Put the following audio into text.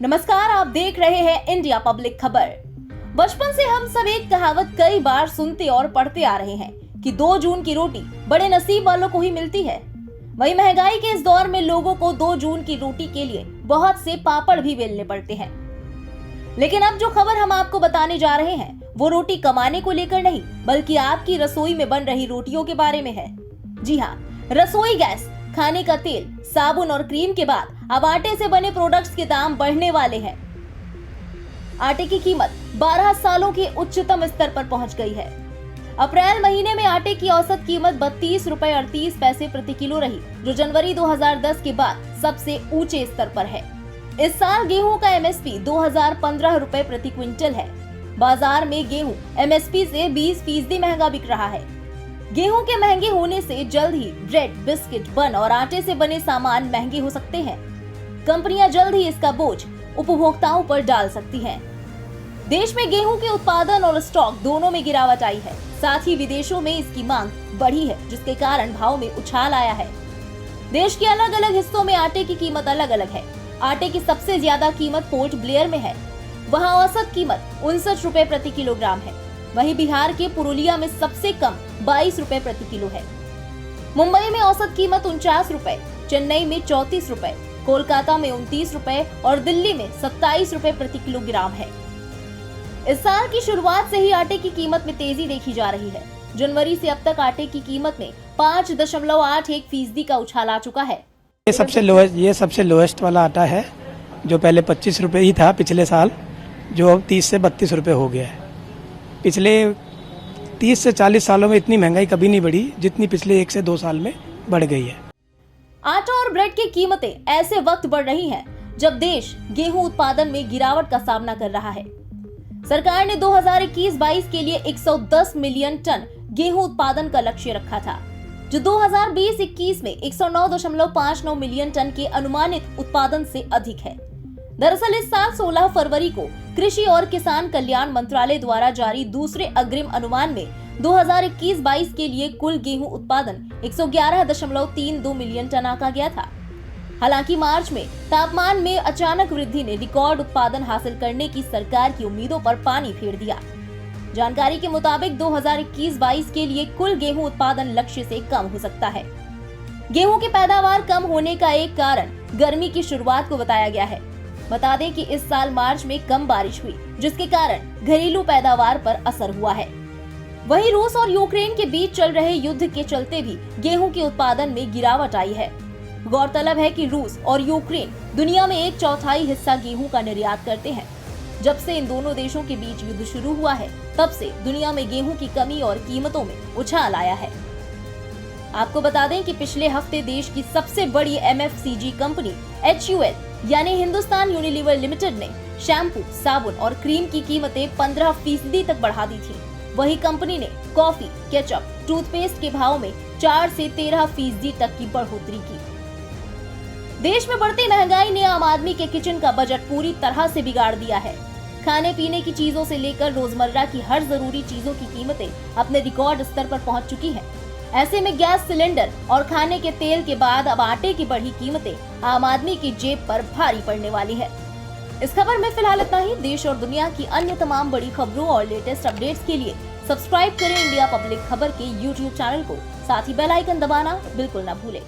नमस्कार, आप देख रहे हैं इंडिया पब्लिक खबर। बचपन से हम सब एक कहावत कई बार सुनते और पढ़ते आ रहे हैं कि 2 जून की रोटी बड़े नसीब वालों को ही मिलती है। वही महंगाई के इस दौर में लोगों को 2 जून की रोटी के लिए बहुत से पापड़ भी बेलने पड़ते हैं। लेकिन अब जो खबर हम आपको बताने जा रहे हैं वो रोटी कमाने को लेकर नहीं, बल्कि आपकी रसोई में बन रही रोटियों के बारे में है। जी हाँ, रसोई गैस, खाने का तेल, साबुन और क्रीम के बाद अब आटे से बने प्रोडक्ट्स के दाम बढ़ने वाले हैं। आटे की कीमत 12 सालों के उच्चतम स्तर पर पहुंच गई है। अप्रैल महीने में आटे की औसत कीमत 32 रुपए 38 पैसे प्रति किलो रही, जो जनवरी 2010 के बाद सबसे ऊंचे स्तर पर है। इस साल गेहूं का एमएसपी 2015 रुपए प्रति क्विंटल है। बाजार में गेहूं एमएसपी से 20% महंगा बिक रहा है। गेहूं के महंगे होने से जल्द ही ब्रेड, बिस्किट, बन और आटे से बने सामान महंगे हो सकते हैं। कंपनियां जल्द ही इसका बोझ उपभोक्ताओं पर डाल सकती हैं। देश में गेहूं के उत्पादन और स्टॉक दोनों में गिरावट आई है। साथ ही विदेशों में इसकी मांग बढ़ी है, जिसके कारण भाव में उछाल आया है। देश के अलग अलग हिस्सों में आटे की कीमत अलग अलग है। आटे की सबसे ज्यादा कीमत पोर्ट ब्लेयर में है। वहां औसत कीमत 59 रुपए प्रति किलोग्राम है। वहीं बिहार के पुरुलिया में सबसे कम 22 रुपए प्रति किलो है। मुंबई में औसत कीमत 49 रुपए, चेन्नई में 34 रुपए, कोलकाता में 29 रुपए और दिल्ली में 27 रुपए प्रति किलोग्राम है। इस साल की शुरुआत से ही आटे की कीमत में तेजी देखी जा रही है। जनवरी से अब तक आटे की कीमत में 5.81% का उछाल आ चुका है। ये सबसे लोएस्ट वाला आटा है, जो पहले 25 रुपए ही था पिछले साल, जो अब 30 से 32 रुपए हो गया है। पिछले 30 से 40 सालों में इतनी महंगाई कभी नहीं बढ़ी जितनी पिछले 1 से 2 साल में बढ़ गई है। आटा और ब्रेड की कीमतें ऐसे वक्त बढ़ रही हैं जब देश गेहूं उत्पादन में गिरावट का सामना कर रहा है। सरकार ने 2021-22 के लिए 110 मिलियन टन गेहूं उत्पादन का लक्ष्य रखा था, जो 2020-21 में 109.59 मिलियन टन के अनुमानित उत्पादन से अधिक है। दरअसल इस साल 16 फरवरी को कृषि और किसान कल्याण मंत्रालय द्वारा जारी दूसरे अग्रिम अनुमान में 2021-22 के लिए कुल गेहूं उत्पादन 111.32 मिलियन टन आंका गया था। हालांकि मार्च में तापमान में अचानक वृद्धि ने रिकॉर्ड उत्पादन हासिल करने की सरकार की उम्मीदों पर पानी फेर दिया। जानकारी के मुताबिक 2021-22 के लिए कुल गेहूं उत्पादन लक्ष्य से कम हो सकता है। गेहूं की पैदावार कम होने का एक कारण गर्मी की शुरुआत को बताया गया है। बता दें कि इस साल मार्च में कम बारिश हुई, जिसके कारण घरेलू पैदावार पर असर हुआ है। वहीं रूस और यूक्रेन के बीच चल रहे युद्ध के चलते भी गेहूं के उत्पादन में गिरावट आई है। गौरतलब है कि रूस और यूक्रेन दुनिया में 1/4 हिस्सा गेहूं का निर्यात करते हैं। जब से इन दोनों देशों के बीच युद्ध शुरू हुआ है, तब से दुनिया में गेहूं की कमी और कीमतों में उछाल आया है। आपको बता दें कि पिछले हफ्ते देश की सबसे बड़ी एमएफसीजी कंपनी HUL यानी हिंदुस्तान यूनिलीवर लिमिटेड ने शैम्पू, साबुन और क्रीम की कीमतें 15% तक बढ़ा दी थी। वही कंपनी ने कॉफी, केचप, टूथपेस्ट के भाव में 4 से 13% तक की बढ़ोतरी की। देश में बढ़ती महंगाई ने आम आदमी के किचन का बजट पूरी तरह से बिगाड़ दिया है। खाने पीने की चीजों से लेकर रोजमर्रा की हर जरूरी चीजों की कीमतें अपने रिकॉर्ड स्तर पर पहुंच चुकी हैं। ऐसे में गैस सिलेंडर और खाने के तेल के बाद अब आटे की बढ़ी कीमतें आम आदमी की जेब पर भारी पड़ने वाली है। इस खबर में फिलहाल इतना ही। देश और दुनिया की अन्य तमाम बड़ी खबरों और लेटेस्ट अपडेट्स के लिए सब्सक्राइब करें इंडिया पब्लिक खबर के YouTube चैनल को। साथ ही बेल आइकन दबाना बिल्कुल न भूलें।